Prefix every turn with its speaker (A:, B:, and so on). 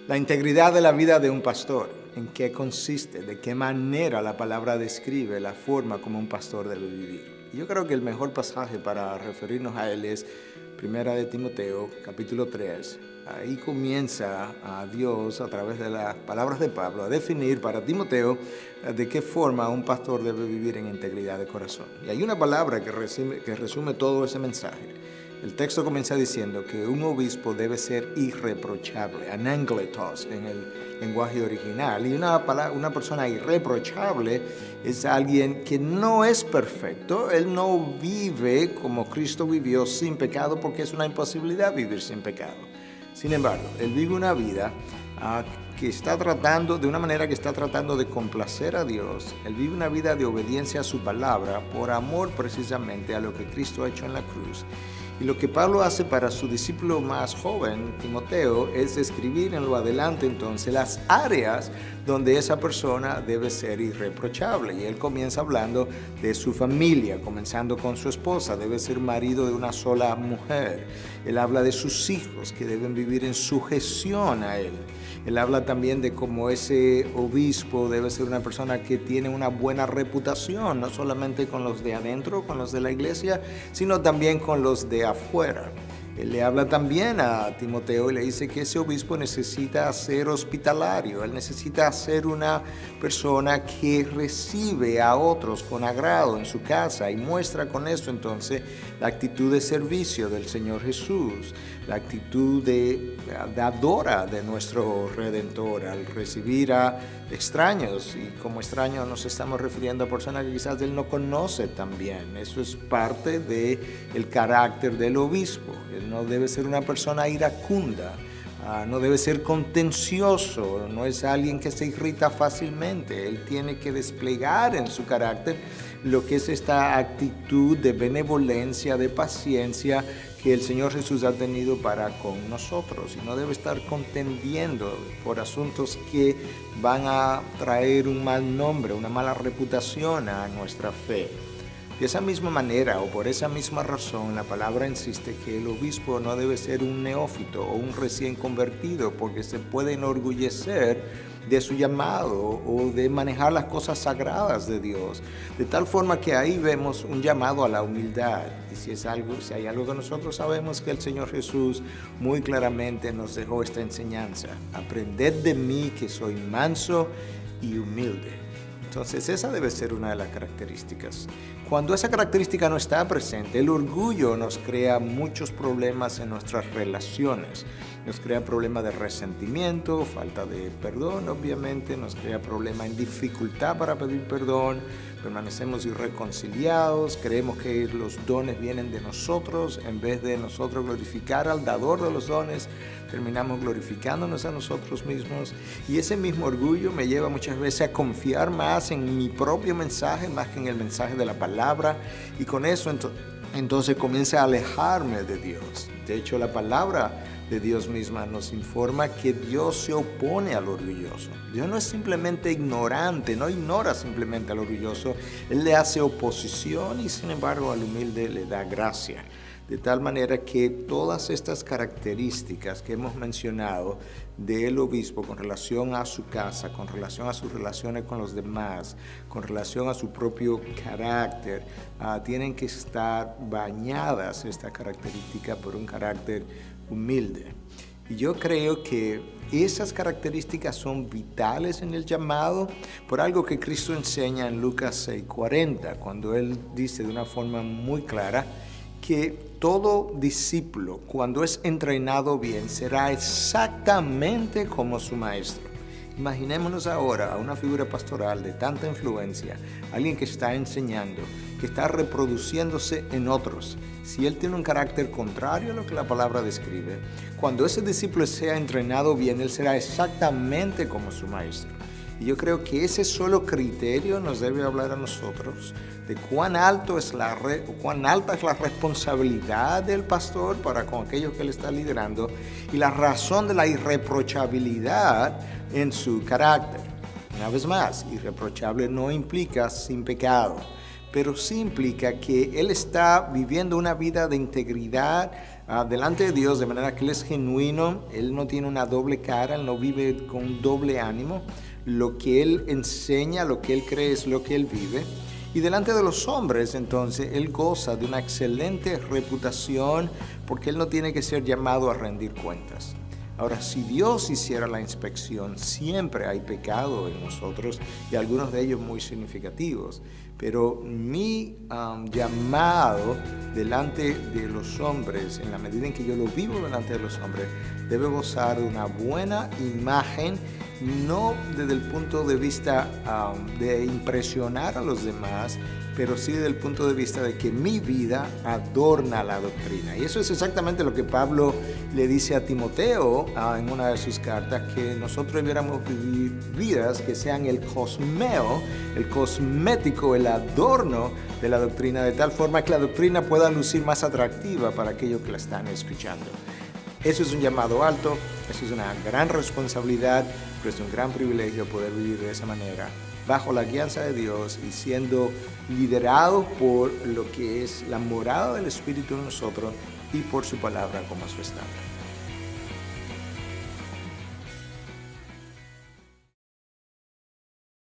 A: La integridad de la vida de un pastor, ¿en qué consiste? ¿De qué manera la palabra describe la forma como un pastor debe vivir? Yo creo que el mejor pasaje para referirnos a él es Primera de Timoteo, capítulo 3. Ahí comienza a Dios, a través de las palabras de Pablo, a definir para Timoteo de qué forma un pastor debe vivir en integridad de corazón. Y hay una palabra que resume todo ese mensaje. El texto comienza diciendo que un obispo debe ser irreprochable, anangletos en el lenguaje original. Y una persona irreprochable es alguien que no es perfecto. Él no vive como Cristo vivió sin pecado, porque es una imposibilidad vivir sin pecado. Sin embargo, él vive una vida que está tratando, de una manera que está tratando de complacer a Dios. Él vive una vida de obediencia a su palabra por amor precisamente a lo que Cristo ha hecho en la cruz. Y lo que Pablo hace para su discípulo más joven, Timoteo, es escribir en lo adelante entonces las áreas donde esa persona debe ser irreprochable. Y él comienza hablando de su familia, comenzando con su esposa, debe ser marido de una sola mujer. Él habla de sus hijos que deben vivir en sujeción a él. Él habla también de cómo ese obispo debe ser una persona que tiene una buena reputación, no solamente con los de adentro, con los de la iglesia, sino también con los de afuera. Él le habla también a Timoteo y le dice que ese obispo necesita ser hospitalario, él necesita ser una persona que recibe a otros con agrado en su casa y muestra con eso entonces la actitud de servicio del Señor Jesús, la actitud de dadora de nuestro Redentor al recibir a extraños. Y como extraños nos estamos refiriendo a personas que quizás él no conoce tan bien. Eso es parte del carácter del obispo. Él no debe ser una persona iracunda, no debe ser contencioso, no es alguien que se irrita fácilmente. Él tiene que desplegar en su carácter lo que es esta actitud de benevolencia, de paciencia que el Señor Jesús ha tenido para con nosotros, y no debe estar contendiendo por asuntos que van a traer un mal nombre, una mala reputación a nuestra fe. De esa misma manera, o por esa misma razón, la palabra insiste que el obispo no debe ser un neófito o un recién convertido, porque se puede enorgullecer de su llamado o de manejar las cosas sagradas de Dios, de tal forma que ahí vemos un llamado a la humildad. Y si hay algo que nosotros sabemos, que el Señor Jesús muy claramente nos dejó esta enseñanza: aprended de mí, que soy manso y humilde. Entonces esa debe ser una de las características. Cuando esa característica no está presente, el orgullo nos crea muchos problemas en nuestras relaciones. Nos crea problemas de resentimiento, falta de perdón, obviamente, nos crea problemas en dificultad para pedir perdón, permanecemos irreconciliados, creemos que los dones vienen de nosotros, en vez de nosotros glorificar al dador de los dones, terminamos glorificándonos a nosotros mismos. Y ese mismo orgullo me lleva muchas veces a confiar más en mi propio mensaje, más que en el mensaje de la palabra, y con eso entonces comienza a alejarme de Dios. De hecho, la palabra de Dios misma nos informa que Dios se opone al orgulloso. Dios no es simplemente ignorante, no ignora simplemente al orgulloso, Él le hace oposición y sin embargo al humilde le da gracia. De tal manera que todas estas características que hemos mencionado del obispo con relación a su casa, con relación a sus relaciones con los demás, con relación a su propio carácter, tienen que estar bañadas, esta característica, por un carácter humilde. Y yo creo que esas características son vitales en el llamado, por algo que Cristo enseña en Lucas 6:40, cuando Él dice de una forma muy clara que todo discípulo, cuando es entrenado bien, será exactamente como su maestro. Imaginémonos ahora a una figura pastoral de tanta influencia, alguien que está enseñando, que está reproduciéndose en otros. Si él tiene un carácter contrario a lo que la palabra describe, cuando ese discípulo sea entrenado bien, él será exactamente como su maestro. Y yo creo que ese solo criterio nos debe hablar a nosotros de cuán alta es la responsabilidad del pastor para con aquellos que él está liderando, y la razón de la irreprochabilidad en su carácter. Una vez más, irreprochable no implica sin pecado, pero sí implica que él está viviendo una vida de integridad delante de Dios, de manera que él es genuino, él no tiene una doble cara, él no vive con un doble ánimo. Lo que él enseña, lo que él cree es lo que él vive. Y delante de los hombres, entonces, él goza de una excelente reputación porque él no tiene que ser llamado a rendir cuentas. Ahora, si Dios hiciera la inspección, siempre hay pecado en nosotros y algunos de ellos muy significativos. Pero mi llamado delante de los hombres, en la medida en que yo lo vivo delante de los hombres, debe gozar de una buena imagen, no desde el punto de vista de impresionar a los demás, pero sí desde el punto de vista de que mi vida adorna la doctrina. Y eso es exactamente lo que Pablo le dice a Timoteo en una de sus cartas, que nosotros debiéramos vivir vidas que sean el cosmeo, el cosmético, el adorno de la doctrina, de tal forma que la doctrina pueda lucir más atractiva para aquellos que la están escuchando. Eso es un llamado alto, eso es una gran responsabilidad, pero es un gran privilegio poder vivir de esa manera, bajo la guianza de Dios y siendo liderados por lo que es la morada del Espíritu en nosotros y por su palabra como su estándar.